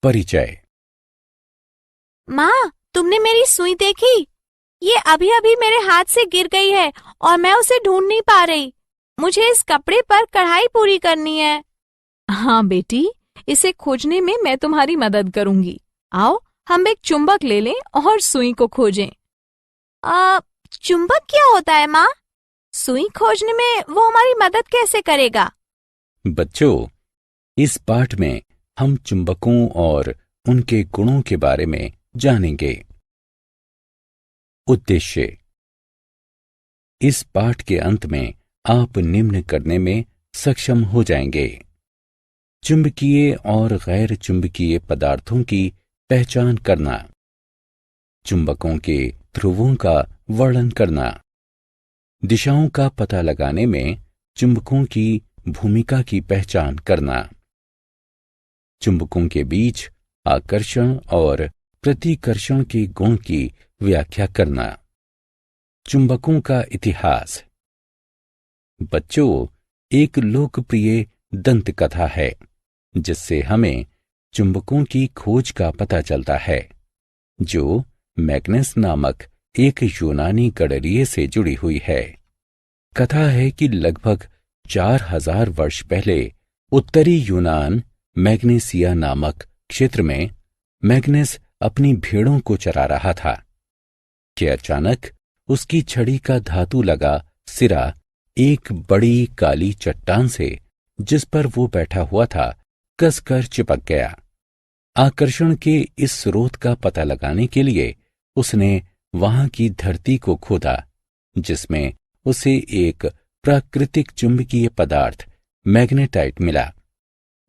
परिचय। माँ, तुमने मेरी सुई देखी? ये अभी अभी मेरे हाथ से गिर गई है और मैं उसे ढूंढ नहीं पा रही। मुझे इस कपड़े पर कढ़ाई पूरी करनी है। हाँ बेटी, इसे खोजने में मैं तुम्हारी मदद करूंगी। आओ, हम एक चुंबक ले लें और सुई को खोजें। चुंबक क्या होता है माँ? सुई खोजने में वो हमारी मदद कैसे करेगा? बच्चों, इस पाठ में हम चुंबकों और उनके गुणों के बारे में जानेंगे। उद्देश्य। इस पाठ के अंत में आप निम्न करने में सक्षम हो जाएंगे: चुंबकीय और गैर चुंबकीय पदार्थों की पहचान करना, चुंबकों के ध्रुवों का वर्णन करना, दिशाओं का पता लगाने में चुंबकों की भूमिका की पहचान करना, चुंबकों के बीच आकर्षण और प्रतिकर्षण के गुण की व्याख्या करना, चुंबकों का इतिहास। बच्चों, एक लोकप्रिय दंत कथा है जिससे हमें चुंबकों की खोज का पता चलता है, जो मैग्नस नामक एक यूनानी गडरिये से जुड़ी हुई है। कथा है कि लगभग 4000 वर्ष पहले उत्तरी यूनान मैग्नेसिया नामक क्षेत्र में मैग्नस अपनी भेड़ों को चरा रहा था कि अचानक उसकी छड़ी का धातु लगा सिरा एक बड़ी काली चट्टान से, जिस पर वो बैठा हुआ था, कसकर चिपक गया। आकर्षण के इस स्रोत का पता लगाने के लिए उसने वहां की धरती को खोदा, जिसमें उसे एक प्राकृतिक चुंबकीय पदार्थ मैग्नेटाइट मिला।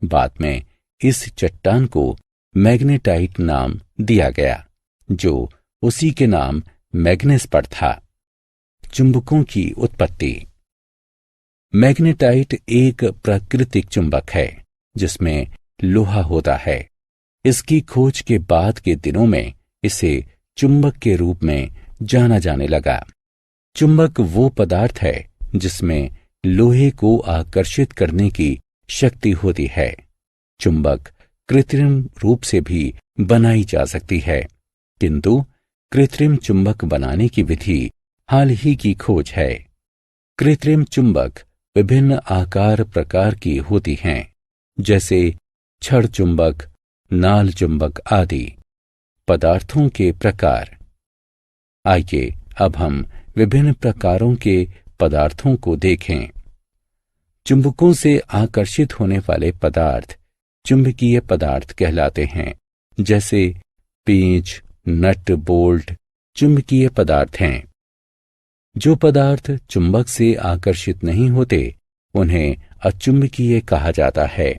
बाद में इस चट्टान को मैग्नेटाइट नाम दिया गया, जो उसी के नाम मैग्नेस पर था। चुंबकों की उत्पत्ति। मैग्नेटाइट एक प्राकृतिक चुंबक है जिसमें लोहा होता है। इसकी खोज के बाद के दिनों में इसे चुंबक के रूप में जाना जाने लगा। चुंबक वो पदार्थ है जिसमें लोहे को आकर्षित करने की शक्ति होती है। चुंबक कृत्रिम रूप से भी बनाई जा सकती है, किंतु कृत्रिम चुंबक बनाने की विधि हाल ही की खोज है। कृत्रिम चुंबक विभिन्न आकार प्रकार की होती हैं, जैसे छड़ चुंबक, नाल चुंबक आदि। पदार्थों के प्रकार। आइए अब हम विभिन्न प्रकारों के पदार्थों को देखें। चुंबकों से आकर्षित होने वाले पदार्थ चुंबकीय पदार्थ कहलाते हैं, जैसे पेंच, नट, बोल्ट चुंबकीय पदार्थ हैं। जो पदार्थ चुंबक से आकर्षित नहीं होते उन्हें अचुंबकीय कहा जाता है,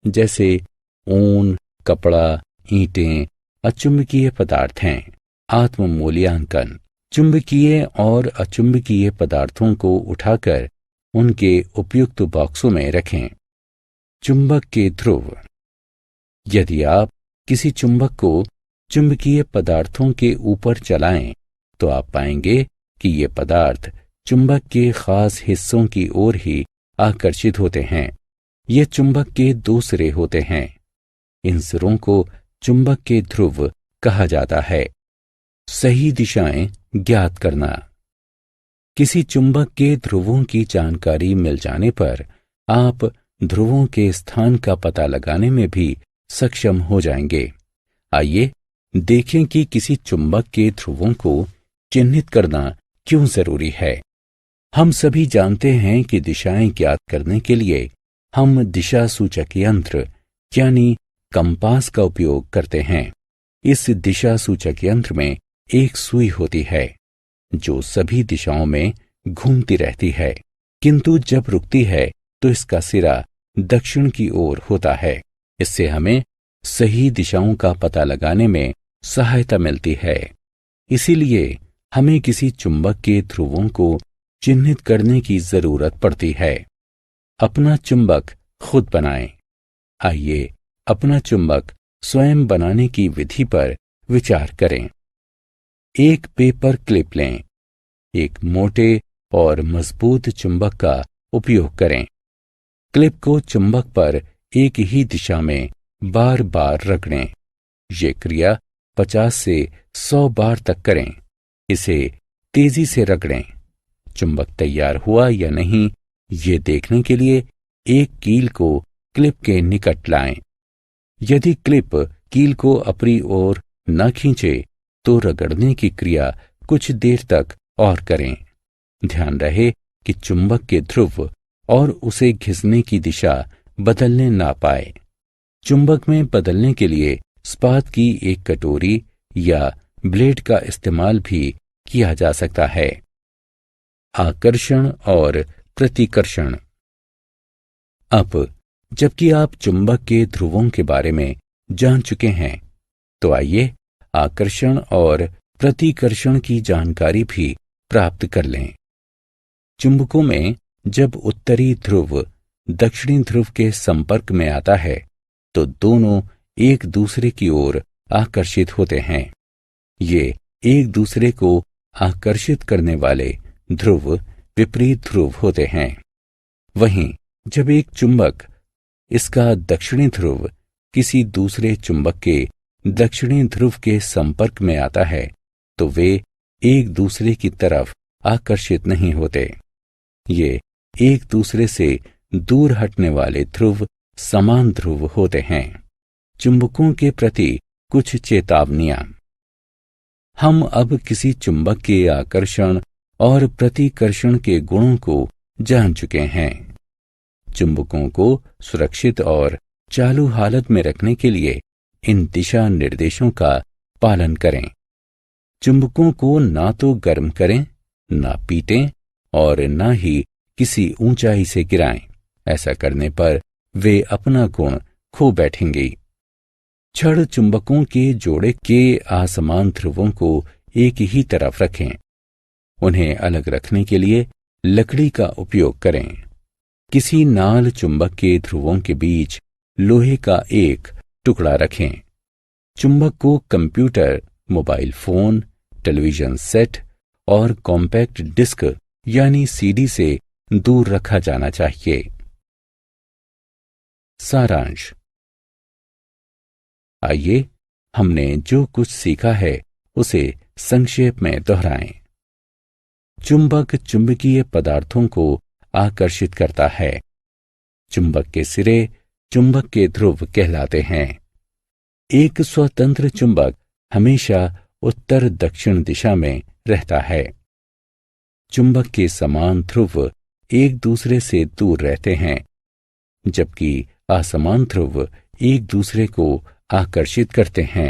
जैसे ऊन, कपड़ा, ईंटें अचुंबकीय पदार्थ हैं। आत्म मूल्यांकन। चुंबकीय और अचुंबकीय पदार्थों को उठाकर उनके उपयुक्त बॉक्सों में रखें। चुंबक के ध्रुव। यदि आप किसी चुंबक को चुंबकीय पदार्थों के ऊपर चलाएं तो आप पाएंगे कि ये पदार्थ चुंबक के खास हिस्सों की ओर ही आकर्षित होते हैं। ये चुंबक के दो सिरे होते हैं। इन सिरों को चुंबक के ध्रुव कहा जाता है। सही दिशाएं ज्ञात करना। किसी चुंबक के ध्रुवों की जानकारी मिल जाने पर आप ध्रुवों के स्थान का पता लगाने में भी सक्षम हो जाएंगे। आइए देखें कि किसी चुंबक के ध्रुवों को चिन्हित करना क्यों जरूरी है। हम सभी जानते हैं कि दिशाएं ज्ञात करने के लिए हम दिशा सूचक यंत्र यानी कंपास का उपयोग करते हैं। इस दिशा सूचक यंत्र में एक सुई होती है जो सभी दिशाओं में घूमती रहती है, किंतु जब रुकती है तो इसका सिरा दक्षिण की ओर होता है। इससे हमें सही दिशाओं का पता लगाने में सहायता मिलती है। इसीलिए हमें किसी चुंबक के ध्रुवों को चिन्हित करने की जरूरत पड़ती है। अपना चुंबक खुद बनाएं। आइए अपना चुंबक स्वयं बनाने की विधि पर विचार करें। एक पेपर क्लिप लें। एक मोटे और मजबूत चुंबक का उपयोग करें। क्लिप को चुंबक पर एक ही दिशा में बार बार रगड़ें। ये क्रिया 50 से 100 बार तक करें। इसे तेजी से रगड़ें। चुंबक तैयार हुआ या नहीं, ये देखने के लिए एक कील को क्लिप के निकट लाएं। यदि क्लिप कील को अपनी ओर न खींचे तो रगड़ने की क्रिया कुछ देर तक और करें। ध्यान रहे कि चुंबक के ध्रुव और उसे घिसने की दिशा बदलने ना पाए। चुंबक में बदलने के लिए इस्पात की एक कटोरी या ब्लेड का इस्तेमाल भी किया जा सकता है। आकर्षण और प्रतिकर्षण। अब जबकि आप चुंबक के ध्रुवों के बारे में जान चुके हैं, तो आइए आकर्षण और प्रतिकर्षण की जानकारी भी प्राप्त कर लें। चुंबकों में जब उत्तरी ध्रुव दक्षिणी ध्रुव के संपर्क में आता है तो दोनों एक दूसरे की ओर आकर्षित होते हैं। ये एक दूसरे को आकर्षित करने वाले ध्रुव विपरीत ध्रुव होते हैं। वहीं जब एक चुंबक, इसका दक्षिणी ध्रुव, किसी दूसरे चुंबक के दक्षिणी ध्रुव के संपर्क में आता है तो वे एक दूसरे की तरफ आकर्षित नहीं होते। ये एक दूसरे से दूर हटने वाले ध्रुव समान ध्रुव होते हैं। चुंबकों के प्रति कुछ चेतावनियां। हम अब किसी चुंबक के आकर्षण और प्रतिकर्षण के गुणों को जान चुके हैं। चुंबकों को सुरक्षित और चालू हालत में रखने के लिए इन दिशा निर्देशों का पालन करें। चुंबकों को ना तो गर्म करें, ना पीटें और ना ही किसी ऊंचाई से गिराएं। ऐसा करने पर वे अपना गुण खो बैठेंगे। छड़ चुंबकों के जोड़े के असमान ध्रुवों को एक ही तरफ रखें। उन्हें अलग रखने के लिए लकड़ी का उपयोग करें। किसी नाल चुंबक के ध्रुवों के बीच लोहे का एक टुकड़ा रखें। चुंबक को computer, mobile phone, television set और कॉम्पैक्ट डिस्क यानी सीडी से दूर रखा जाना चाहिए। सारांश। आइए हमने जो कुछ सीखा है उसे संक्षेप में दोहराएं। चुंबक चुंबकीय पदार्थों को आकर्षित करता है। चुंबक के सिरे चुंबक के ध्रुव कहलाते हैं। एक स्वतंत्र चुंबक हमेशा उत्तर दक्षिण दिशा में रहता है। चुंबक के समान ध्रुव एक दूसरे से दूर रहते हैं, जबकि असमान ध्रुव एक दूसरे को आकर्षित करते हैं।